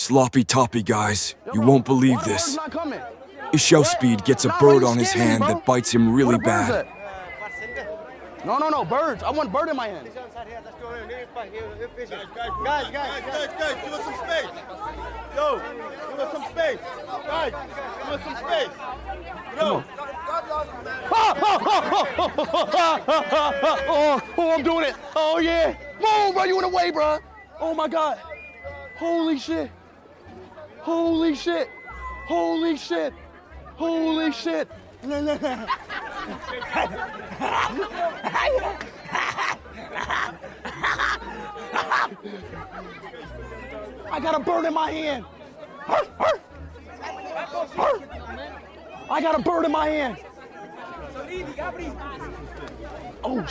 Sloppy toppy, guys. You won't believe this. Ishowspeed gets a bird on his hand that bites him really bad. No, birds. I want bird in my hand. Guys, give us some space. Yo, give us some space. Guys, give us some space. Yo. Oh, I'm doing it. Oh, yeah. Move, bro. You in the way, bro. Oh, my God. Holy shit. Holy shit. Holy shit. Holy shit. I got a bird in my hand. I got a bird in my hand. Oh,